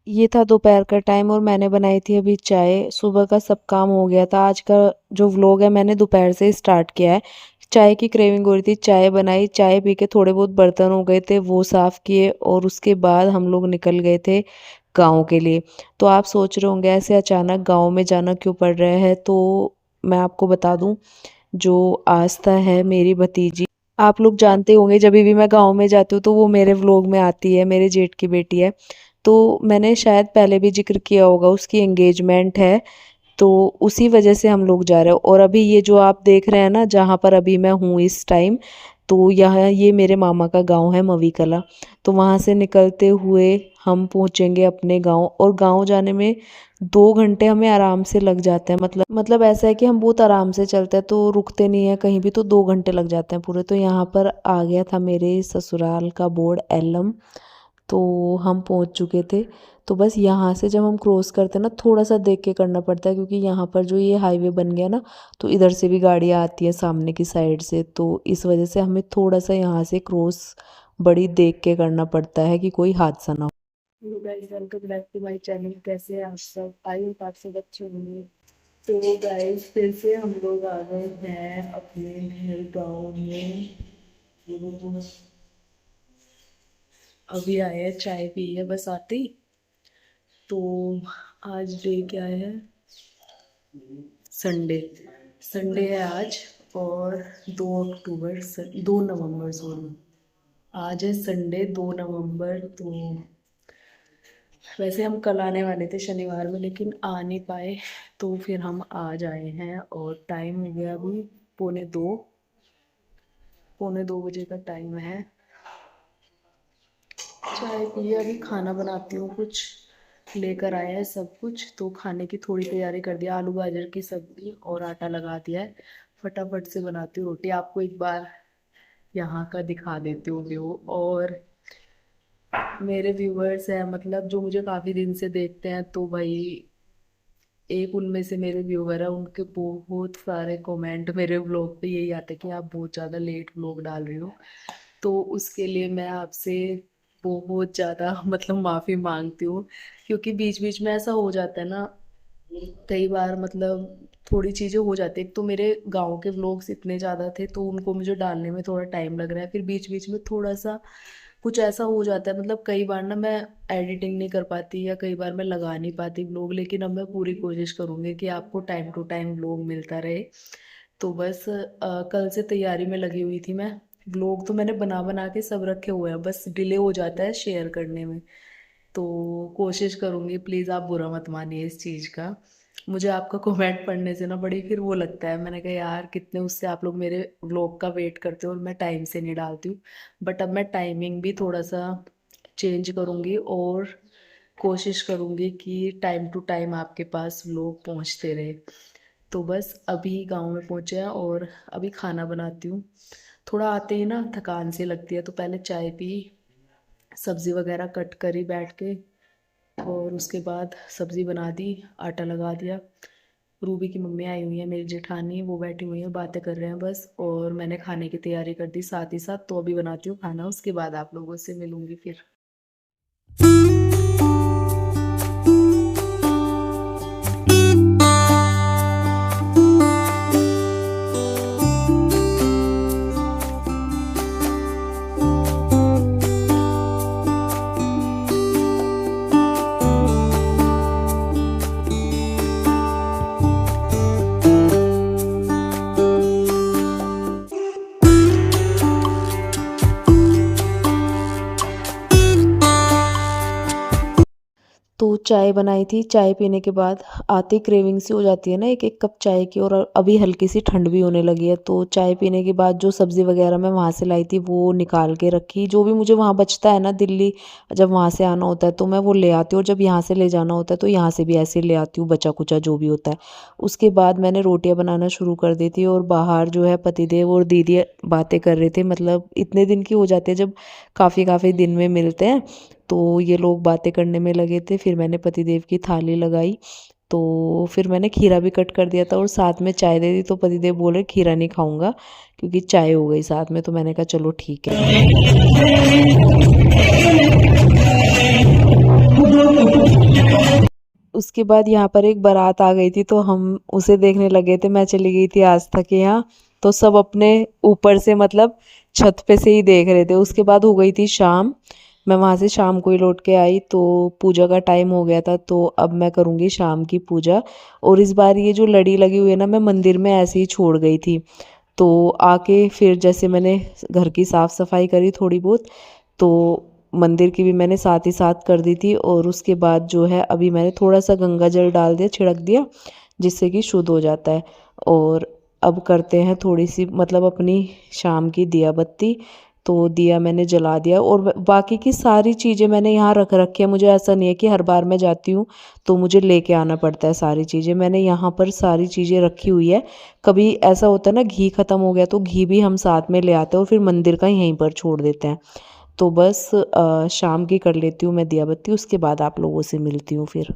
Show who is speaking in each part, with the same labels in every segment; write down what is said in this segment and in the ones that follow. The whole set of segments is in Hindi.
Speaker 1: ये था दोपहर का टाइम और मैंने बनाई थी अभी चाय। सुबह का सब काम हो गया था। आज का जो व्लॉग है मैंने दोपहर से स्टार्ट किया है। चाय की क्रेविंग हो रही थी, चाय बनाई, चाय पी के थोड़े बहुत बर्तन हो गए थे वो साफ़ किए और उसके बाद हम लोग निकल गए थे गाँव के लिए। तो आप सोच रहे होंगे ऐसे अचानक गाँव में जाना क्यों पड़ रहा है, तो मैं आपको बता दूँ, जो आस्था है मेरी भतीजी, आप लोग जानते होंगे जब भी मैं गाँव में जाती हूँ तो वो मेरे व्लॉग में आती है, मेरे जेठ की बेटी है। तो मैंने शायद पहले भी ज़िक्र किया होगा, उसकी एंगेजमेंट है, तो उसी वजह से हम लोग जा रहे हैं। और अभी ये जो आप देख रहे हैं ना, जहाँ पर अभी मैं हूँ इस टाइम, तो यहाँ ये मेरे मामा का गांव है मवी कला। तो वहाँ से निकलते हुए हम पहुँचेंगे अपने गांव, और गांव जाने में 2 घंटे हमें आराम से लग जाते हैं। मतलब ऐसा है कि हम बहुत आराम से चलते हैं, तो रुकते नहीं है कहीं भी, तो 2 घंटे लग जाते हैं पूरे। तो यहाँ पर आ गया था मेरे ससुराल का बोर्ड एलम, तो हम पहुंच चुके थे। तो बस यहाँ से जब हम क्रॉस करते हैं ना, थोड़ा सा देख के करना पड़ता है, क्योंकि यहाँ पर जो ये हाईवे बन गया ना, तो इधर से भी गाड़ियाँ आती हैं सामने की साइड से, तो इस वजह से हमें थोड़ा सा यहाँ से क्रॉस बड़ी देख के करना पड़ता है कि कोई हादसा ना हो।
Speaker 2: Hello guys, welcome back to my channel. कैसे हैं आप सब? आई होप आप सब अच्छे होंगे। तो गाइस, फिर से हम लोग आ गए हैं अपने नए गाँव में। तो अभी आए हैं, चाय पी है बस आते ही। तो आज डे क्या है? संडे। संडे है आज। और 2 अक्टूबर 2 नवंबर, सॉरी, आज है संडे 2 नवंबर। तो वैसे हम कल आने वाले थे शनिवार में, लेकिन आ नहीं पाए, तो फिर हम आज आए हैं। और टाइम हो गया अभी पौने 2, पौने 2 बजे का टाइम है। चाय पी, अभी खाना बनाती हूँ। कुछ लेकर आए हैं सब कुछ, तो खाने की थोड़ी तैयारी कर दिया। आलू गाजर की सब्जी और आटा लगा दिया है। फटाफट से बनाती हूँ रोटी। आपको एक बार यहाँ का दिखा देती हूँ व्यू। और मेरे व्यूअर्स हैं, मतलब जो मुझे काफ़ी दिन से देखते हैं, तो भाई एक उनमें से मेरे व्यूवर है, उनके बहुत सारे कमेंट मेरे व्लॉग पे यही आते हैं कि आप बहुत ज़्यादा लेट व्लॉग डाल रही हो। तो उसके लिए मैं आपसे बहुत ज़्यादा मतलब माफ़ी मांगती हूँ, क्योंकि बीच बीच में ऐसा हो जाता है ना, कई बार मतलब थोड़ी चीज़ें हो जाती है। एक तो मेरे गांव के व्लॉग्स इतने ज़्यादा थे, तो उनको मुझे डालने में थोड़ा टाइम लग रहा है। फिर बीच बीच में थोड़ा सा कुछ ऐसा हो जाता है, मतलब कई बार ना मैं एडिटिंग नहीं कर पाती, या कई बार मैं लगा नहीं पाती व्लॉग। लेकिन अब मैं पूरी कोशिश करूँगी कि आपको टाइम टू टाइम व्लॉग मिलता रहे। तो बस कल से तैयारी में लगी हुई थी मैं। व्लॉग तो मैंने बना बना के सब रखे हुए हैं, बस डिले हो जाता है शेयर करने में। तो कोशिश करूँगी, प्लीज़ आप बुरा मत मानिए इस चीज़ का। मुझे आपका कमेंट पढ़ने से ना बड़ी फिर वो लगता है, मैंने कहा यार कितने उससे आप लोग मेरे व्लॉग का वेट करते हो और मैं टाइम से नहीं डालती हूँ। बट अब मैं टाइमिंग भी थोड़ा सा चेंज करूँगी, और कोशिश करूँगी कि टाइम टू टाइम आपके पास व्लॉग पहुँचते रहे। तो बस अभी गांव में पहुँचे हैं और अभी खाना बनाती हूँ। थोड़ा आते ही ना थकान सी लगती है, तो पहले चाय पी, सब्ज़ी वगैरह कट करी बैठ के, और उसके बाद सब्ज़ी बना दी, आटा लगा दिया। रूबी की मम्मी आई हुई है, मेरी जेठानी, वो बैठी हुई है, बातें कर रहे हैं बस। और मैंने खाने की तैयारी कर दी साथ ही साथ। तो अभी बनाती हूँ खाना, उसके बाद आप लोगों से मिलूंगी फिर।
Speaker 1: तो चाय बनाई थी, चाय पीने के बाद आते क्रेविंग सी हो जाती है ना एक एक कप चाय की, और अभी हल्की सी ठंड भी होने लगी है। तो चाय पीने के बाद जो सब्ज़ी वगैरह मैं वहाँ से लाई थी वो निकाल के रखी। जो भी मुझे वहाँ बचता है ना, दिल्ली जब वहाँ से आना होता है तो मैं वो ले आती हूँ, और जब यहाँ से ले जाना होता है तो यहाँ से भी ऐसे ले आती हूँ बचा कुचा जो भी होता है। उसके बाद मैंने रोटियाँ बनाना शुरू कर दी थी, और बाहर जो है पतिदेव और दीदी बातें कर रहे थे। मतलब इतने दिन की हो जाती है जब काफ़ी काफ़ी दिन में मिलते हैं, तो ये लोग बातें करने में लगे थे। फिर मैंने पतिदेव की थाली लगाई, तो फिर मैंने खीरा भी कट कर दिया था और साथ में चाय दे दी। तो पतिदेव बोले खीरा नहीं खाऊंगा क्योंकि चाय हो गई साथ में, तो मैंने कहा चलो ठीक है। उसके बाद यहाँ पर एक बारात आ गई थी तो हम उसे देखने लगे थे। मैं चली गई थी आस्था के यहाँ, तो सब अपने ऊपर से मतलब छत पे से ही देख रहे थे। उसके बाद हो गई थी शाम, मैं वहाँ से शाम को ही लौट के आई तो पूजा का टाइम हो गया था। तो अब मैं करूँगी शाम की पूजा। और इस बार ये जो लड़ी लगी हुई है ना, मैं मंदिर में ऐसे ही छोड़ गई थी। तो आके फिर जैसे मैंने घर की साफ़ सफाई करी थोड़ी बहुत, तो मंदिर की भी मैंने साथ ही साथ कर दी थी। और उसके बाद जो है अभी मैंने थोड़ा सा गंगा जल डाल दिया, छिड़क दिया, जिससे कि शुद्ध हो जाता है। और अब करते हैं थोड़ी सी मतलब अपनी शाम की दिया बत्ती। तो दिया मैंने जला दिया और बाकी की सारी चीज़ें मैंने यहाँ रख रखी है। मुझे ऐसा नहीं है कि हर बार मैं जाती हूँ तो मुझे लेके आना पड़ता है सारी चीज़ें। मैंने यहाँ पर सारी चीज़ें रखी हुई है। कभी ऐसा होता है ना घी ख़त्म हो गया तो घी भी हम साथ में ले आते हैं और फिर मंदिर का यहीं पर छोड़ देते हैं। तो बस शाम की कर लेती हूँ मैं दिया बत्ती, उसके बाद आप लोगों से मिलती हूँ फिर।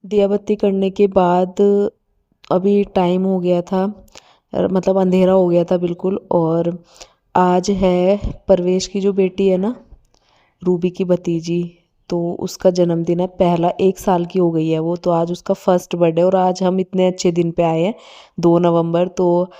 Speaker 1: दिया बत्ती करने के बाद अभी टाइम हो गया था, मतलब अंधेरा हो गया था बिल्कुल। और आज है परवेश की जो बेटी है ना, रूबी की भतीजी, तो उसका जन्मदिन है। पहला 1 साल की हो गई है वो, तो आज उसका फर्स्ट बर्थडे। और आज हम इतने अच्छे दिन पे आए हैं, 2 नवंबर। तो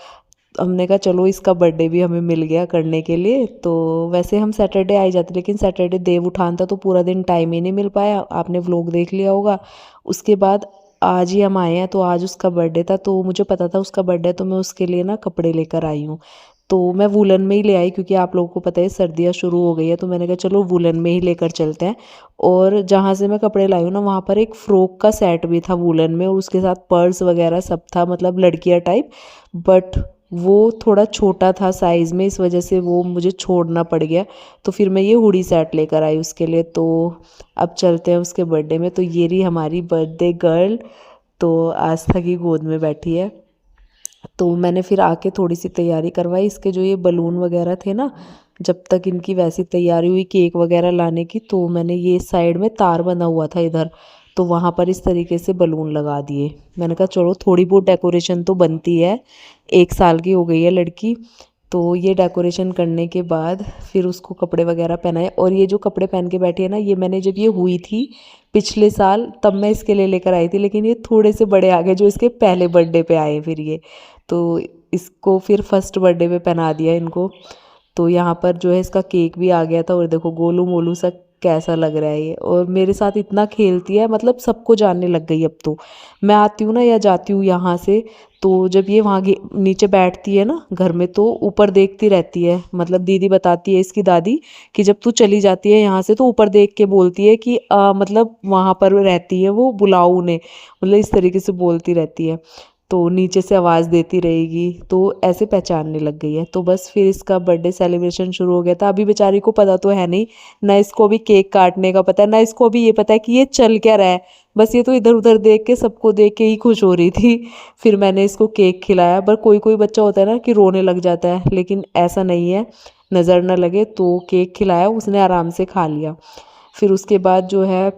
Speaker 1: हमने कहा चलो इसका बर्थडे भी हमें मिल गया करने के लिए। तो वैसे हम सैटरडे आ ही जाते, लेकिन सैटरडे देव उठान था तो पूरा दिन टाइम ही नहीं मिल पाया। आपने व्लॉग देख लिया होगा। उसके बाद आज ही हम आए हैं, तो आज उसका बर्थडे था तो मुझे पता था उसका बर्थडे, तो मैं उसके लिए ना कपड़े लेकर आई हूँ। तो मैं वूलन में ही ले आई क्योंकि आप लोगों को पता है सर्दियाँ शुरू हो गई है, तो मैंने कहा चलो वूलन में ही लेकर चलते हैं। और जहाँ से मैं कपड़े लाई हूँ ना, वहाँ पर एक फ़्रॉक का सेट भी था वूलन में और उसके साथ पर्स वगैरह सब था, मतलब लड़कियाँ टाइप। बट वो थोड़ा छोटा था साइज़ में, इस वजह से वो मुझे छोड़ना पड़ गया। तो फिर मैं ये हुडी सेट लेकर आई उसके लिए। तो अब चलते हैं उसके बर्थडे में। तो ये रही हमारी बर्थडे गर्ल, तो आस्था की गोद में बैठी है। तो मैंने फिर आके थोड़ी सी तैयारी करवाई। इसके जो ये बलून वगैरह थे ना, जब तक इनकी वैसी तैयारी हुई केक वगैरह लाने की, तो मैंने ये साइड में तार बंधा हुआ था इधर, तो वहाँ पर इस तरीके से बलून लगा दिए। मैंने कहा चलो थोड़ी बहुत डेकोरेशन तो बनती है, 1 साल की हो गई है लड़की। तो ये डेकोरेशन करने के बाद फिर उसको कपड़े वगैरह पहनाए। और ये जो कपड़े पहन के बैठी है ना, ये मैंने जब ये हुई थी पिछले साल तब मैं इसके लिए लेकर आई थी, लेकिन ये थोड़े से बड़े आ गए जो इसके पहले बर्थडे पे आए फिर ये। तो इसको फिर फर्स्ट बर्थडे पे पहना दिया इनको। तो यहाँ पर जो है इसका केक भी आ गया था और देखो गोलू मोलू सा कैसा लग रहा है ये। और मेरे साथ इतना खेलती है, मतलब सबको जानने लग गई अब तो। मैं आती हूँ ना या जाती हूँ यहाँ से, तो जब ये वहाँ नीचे बैठती है ना घर में, तो ऊपर देखती रहती है। मतलब दीदी बताती है इसकी दादी कि जब तू चली जाती है यहाँ से तो ऊपर देख के बोलती है कि मतलब वहाँ पर रहती है वो, बुलाओ उन्हें, मतलब इस तरीके से बोलती रहती है। तो नीचे से आवाज़ देती रहेगी, तो ऐसे पहचानने लग गई है। तो बस फिर इसका बर्थडे सेलिब्रेशन शुरू हो गया था। अभी बेचारी को पता तो है नहीं ना, इसको भी केक काटने का पता है ना, इसको भी ये पता है कि ये चल क्या रहा है। बस ये तो इधर उधर देख के, सबको देख के ही खुश हो रही थी। फिर मैंने इसको केक खिलाया। पर कोई कोई बच्चा होता है ना कि रोने लग जाता है, लेकिन ऐसा नहीं है, नज़र न लगे। तो केक खिलाया, उसने आराम से खा लिया। फिर उसके बाद जो है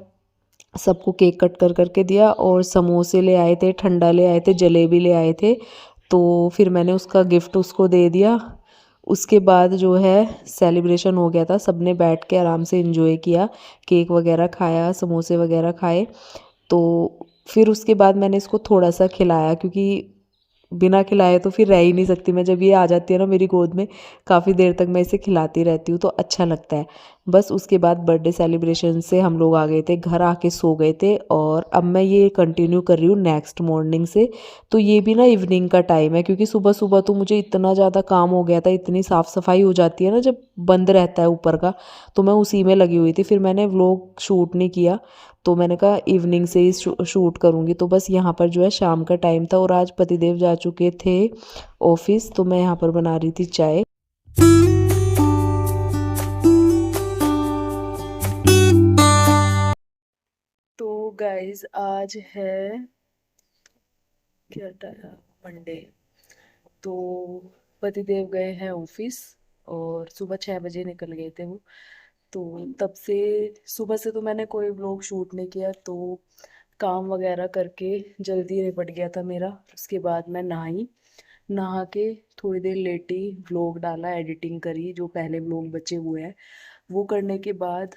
Speaker 1: सबको केक कट कर करके दिया और समोसे ले आए थे, ठंडा ले आए थे, जलेबी ले आए थे। तो फिर मैंने उसका गिफ्ट उसको दे दिया। उसके बाद जो है सेलिब्रेशन हो गया था, सबने बैठ के आराम से एंजॉय किया, केक वगैरह खाया, समोसे वगैरह खाए। तो फिर उसके बाद मैंने इसको थोड़ा सा खिलाया, क्योंकि बिना खिलाए तो फिर रह ही नहीं सकती मैं। जब ये आ जाती है ना मेरी गोद में, काफ़ी देर तक मैं इसे खिलाती रहती हूँ तो अच्छा लगता है। बस उसके बाद बर्थडे सेलिब्रेशन से हम लोग आ गए थे घर, आके सो गए थे। और अब मैं ये कंटिन्यू कर रही हूँ नेक्स्ट मॉर्निंग से। तो ये भी ना इवनिंग का टाइम है, क्योंकि सुबह सुबह तो मुझे इतना ज़्यादा काम हो गया था, इतनी साफ़ सफाई हो जाती है ना जब बंद रहता है ऊपर का, तो मैं उसी में लगी हुई थी। फिर मैंने व्लॉग शूट नहीं किया, तो मैंने कहा इवनिंग से ही शूट करूँगी। तो बस यहाँ पर जो है शाम का टाइम था और आज पतिदेव जा चुके थे ऑफिस, तो मैं यहाँ पर बना रही थी चाय।
Speaker 2: गाइस आज है क्या मंडे। तो पतिदेव गए हैं ऑफिस और सुबह 6 बजे निकल गए थे वो। तो तब से सुबह से तो मैंने कोई व्लॉग शूट नहीं किया, तो काम वगैरह करके जल्दी निपट गया था मेरा। उसके बाद मैं नहाई, नहा के थोड़ी देर लेटी, व्लॉग डाला, एडिटिंग करी, जो पहले व्लॉग बचे हुए हैं वो करने के बाद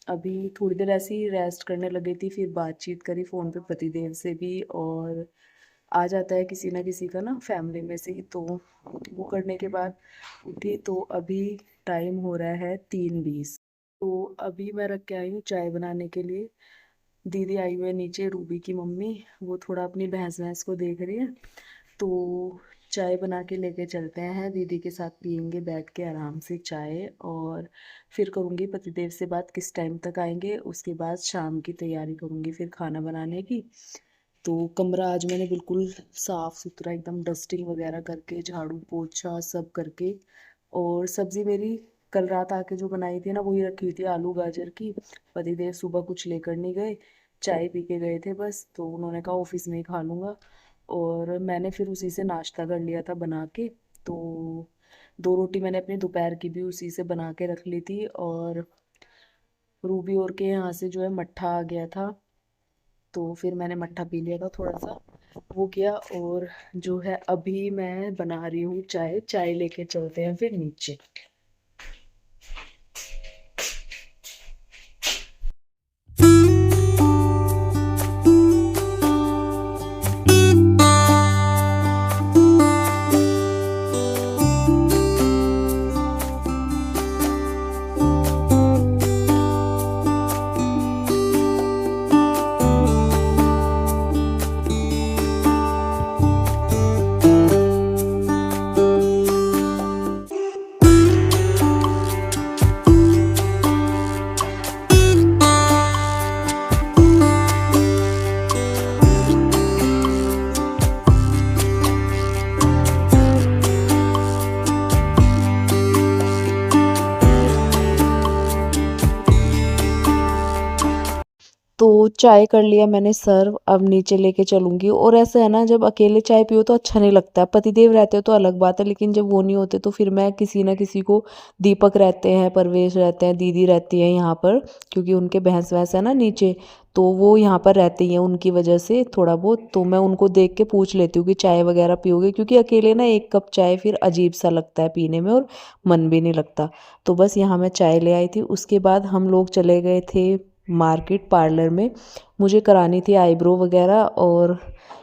Speaker 2: अभी थोड़ी देर ऐसे ही रेस्ट करने लगी थी। फिर बातचीत करी फ़ोन पे पतिदेव से भी, और आ जाता है किसी ना किसी का ना फैमिली में से ही, तो वो करने के बाद उठी। तो अभी टाइम हो रहा है 3:20। तो अभी मैं रख के आई हूँ चाय बनाने के लिए। दीदी आई हुई है नीचे, रूबी की मम्मी, वो थोड़ा अपनी भैंस भैंस को देख रही है। तो चाय बना के लेके चलते हैं, दीदी के साथ पियेंगे बैठ के आराम से चाय, और फिर करूँगी पतिदेव से बात किस टाइम तक आएंगे। उसके बाद शाम की तैयारी करूँगी फिर खाना बनाने की। तो कमरा आज मैंने बिल्कुल साफ़ सुथरा एकदम डस्टिंग वगैरह करके, झाड़ू पोछा सब करके। और सब्ज़ी मेरी कल रात आके जो बनाई थी ना वही रखी हुई थी, आलू गाजर की। पतिदेव सुबह कुछ लेकर नहीं गए, चाय पी के गए थे बस, तो उन्होंने कहा ऑफिस में ही खा लूँगा। और मैंने फिर उसी से नाश्ता कर लिया था बना के। तो 2 रोटी मैंने अपनी दोपहर की भी उसी से बना के रख ली थी। और रूबी और के यहाँ से जो है मट्ठा आ गया था, तो फिर मैंने मट्ठा पी लिया था थोड़ा सा, वो किया। और जो है अभी मैं बना रही हूँ चाय, चाय लेके चलते हैं फिर नीचे।
Speaker 1: तो चाय कर लिया मैंने सर्व, अब नीचे लेके चलूँगी। और ऐसा है ना, जब अकेले चाय पियो तो अच्छा नहीं लगता है, पतिदेव रहते हो तो अलग बात है, लेकिन जब वो नहीं होते तो फिर मैं किसी ना किसी को, दीपक रहते हैं, परवेश रहते हैं, दीदी रहती है यहाँ पर, क्योंकि उनके भैंस वैंस है ना नीचे, तो वो यहाँ पर रहती हैं, उनकी वजह से थोड़ा बहुत तो मैं उनको देख के पूछ लेती हूँ कि चाय वगैरह पियोगे, क्योंकि अकेले ना 1 कप चाय फिर अजीब सा लगता है पीने में, और मन भी नहीं लगता। तो बस यहाँ मैं चाय ले आई थी। उसके बाद हम लोग चले गए थे मार्केट, पार्लर में। मुझे करानी थी आईब्रो वगैरह, और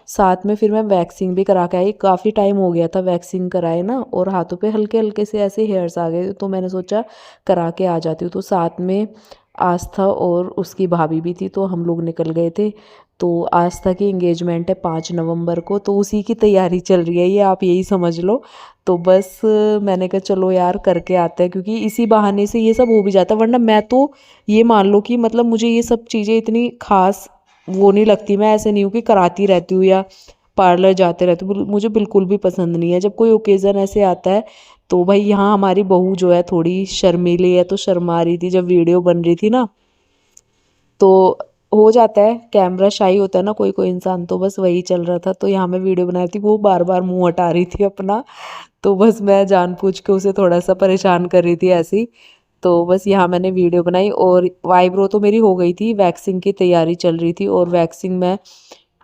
Speaker 1: साथ में फिर मैं वैक्सिंग भी करा के आई। काफ़ी टाइम हो गया था वैक्सिंग कराए ना, और हाथों पे हल्के हल्के से ऐसे हेयर्स आ गए, तो मैंने सोचा करा के आ जाती हूँ। तो साथ में आस्था और उसकी भाभी भी थी, तो हम लोग निकल गए थे। तो आस्था की एंगेजमेंट है 5 नवंबर को, तो उसी की तैयारी चल रही है, ये आप यही समझ लो। तो बस मैंने कहा चलो यार करके आते हैं, क्योंकि इसी बहाने से ये सब हो भी जाता है, वरना मैं तो ये मान लो कि मतलब मुझे ये सब चीज़ें इतनी खास वो नहीं लगती। मैं ऐसे नहीं हूँ कि कराती रहती हूँ या पार्लर जाते रहते हूँ, मुझे बिल्कुल भी पसंद नहीं है। जब कोई ओकेज़न ऐसे आता है तो भाई, यहाँ हमारी बहू जो है थोड़ी शर्मीली है, तो शर्मा रही थी जब वीडियो बन रही थी ना, तो हो जाता है, कैमरा शाई होता है ना कोई कोई इंसान, तो बस वही चल रहा था। तो यहाँ मैं वीडियो बना रही थी, वो बार बार मुंह हटा रही थी अपना, तो बस मैं जानबूझ के उसे थोड़ा सा परेशान कर रही थी ऐसी। तो बस यहाँ मैंने वीडियो बनाई, और आईब्रो तो मेरी हो गई थी, वैक्सिंग की तैयारी चल रही थी। और वैक्सिंग में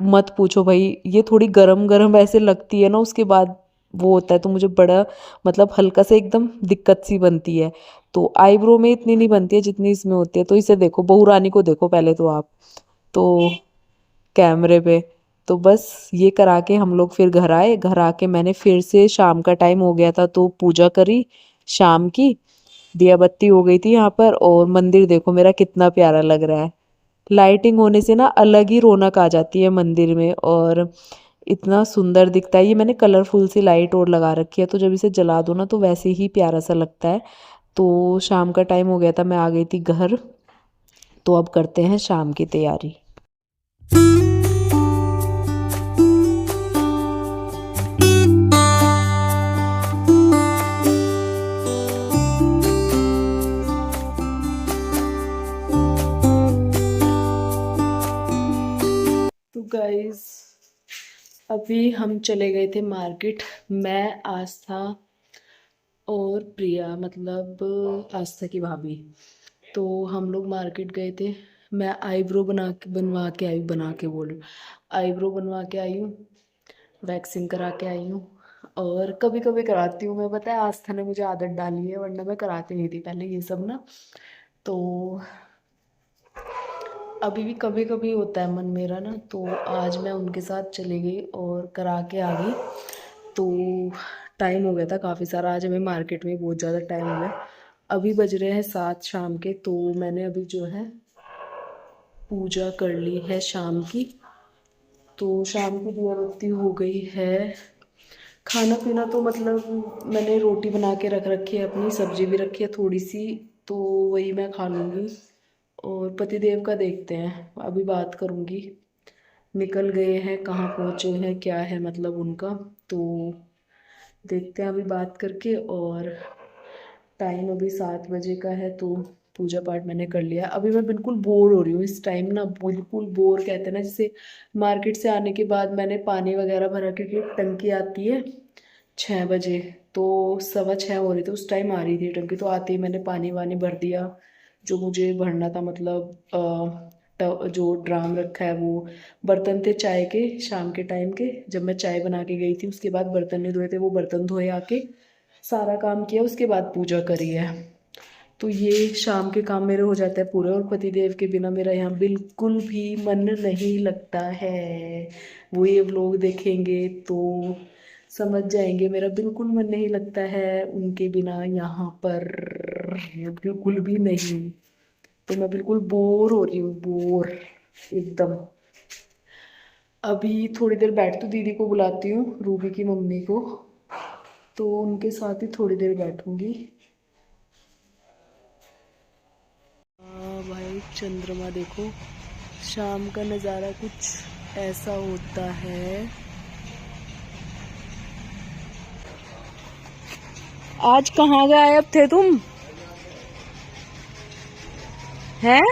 Speaker 1: मत पूछो भाई, ये थोड़ी गरम गरम ऐसे लगती है ना, उसके बाद वो होता है, तो मुझे बड़ा मतलब हल्का से एकदम दिक्कत सी बनती है। तो आईब्रो में इतनी नहीं बनती है जितनी इसमें होती है। तो इसे देखो, बहू रानी को देखो पहले तो आप, तो कैमरे पे। तो बस ये करा के हम लोग फिर घर आए। घर आके मैंने फिर से, शाम का टाइम हो गया था तो पूजा करी शाम की, दिया बत्ती हो गई थी यहाँ पर। और मंदिर देखो मेरा कितना प्यारा लग रहा है, लाइटिंग होने से ना अलग ही रौनक आ जाती है मंदिर में, और इतना सुंदर दिखता है। ये मैंने कलरफुल सी लाइट और लगा रखी है, तो जब इसे जला दो ना तो वैसे ही प्यारा सा लगता है। तो शाम का टाइम हो गया था, मैं आ गई थी घर। तो अब करते हैं शाम की तैयारी।
Speaker 2: गाइस अभी हम चले गए थे मार्केट, मैं, आस्था और प्रिया, मतलब आस्था की भाभी। तो हम लोग मार्केट गए थे। मैं आईब्रो बनवा के आई, बना के बोल रही हूँ, आईब्रो बनवा के आई हूँ, वैक्सिंग करा के आई हूँ। और कभी कभी कराती हूँ मैं, पता है आस्था ने मुझे आदत डाली है, वरना मैं कराती नहीं थी पहले ये सब ना। तो अभी भी कभी कभी होता है मन मेरा ना, तो आज मैं उनके साथ चली गई और करा के आ गई। तो टाइम हो गया था काफ़ी सारा, आज हमें मार्केट में बहुत ज़्यादा टाइम हो गया। अभी बज रहे हैं 7 शाम के, तो मैंने अभी जो है पूजा कर ली है शाम की। तो शाम की दिया बत्ती हो गई है। खाना पीना तो मतलब मैंने रोटी बना के रख रखी है, अपनी सब्जी भी रखी है थोड़ी सी, तो वही मैं खा लूँगी। और पतिदेव का देखते हैं, अभी बात करूँगी। निकल गए हैं, कहाँ पहुँचे हैं, क्या है मतलब उनका, तो देखते हैं अभी बात करके। और टाइम अभी 7 बजे का है, तो पूजा पाठ मैंने कर लिया। अभी मैं बिल्कुल बोर हो रही हूँ इस टाइम ना, बिल्कुल बोर, कहते हैं ना जैसे मार्केट से आने के बाद मैंने पानी वगैरह भरा, क्योंकि टंकी आती है 6 बजे, तो 6:15 हो रही थी उस टाइम आ रही थी टंकी, तो आते ही मैंने पानी वानी भर दिया जो मुझे भरना था, मतलब जो ड्राम रखा है वो। बर्तन थे चाय के, शाम के टाइम के, जब मैं चाय बना के गई थी उसके बाद बर्तन नहीं धोए थे, वो बर्तन धोए आके, सारा काम किया, उसके बाद पूजा करी है। तो ये शाम के काम मेरे हो जाते हैं पूरे, और पतिदेव के बिना मेरा यहाँ बिल्कुल भी मन नहीं लगता है। वो ये व्लॉग देखेंगे तो समझ जाएंगे, मेरा बिल्कुल मन नहीं लगता है उनके बिना यहाँ पर, बिल्कुल भी नहीं। तो मैं बिल्कुल बोर हो रही हूँ, बोर एकदम। अभी थोड़ी देर बैठ, तो दीदी को बुलाती हूँ, रूबी की मम्मी को, तो उनके साथ ही थोड़ी देर बैठूंगी। हाँ भाई, चंद्रमा देखो, शाम का नज़ारा कुछ ऐसा होता है। आज कहाँ गायब थे तुम हैं?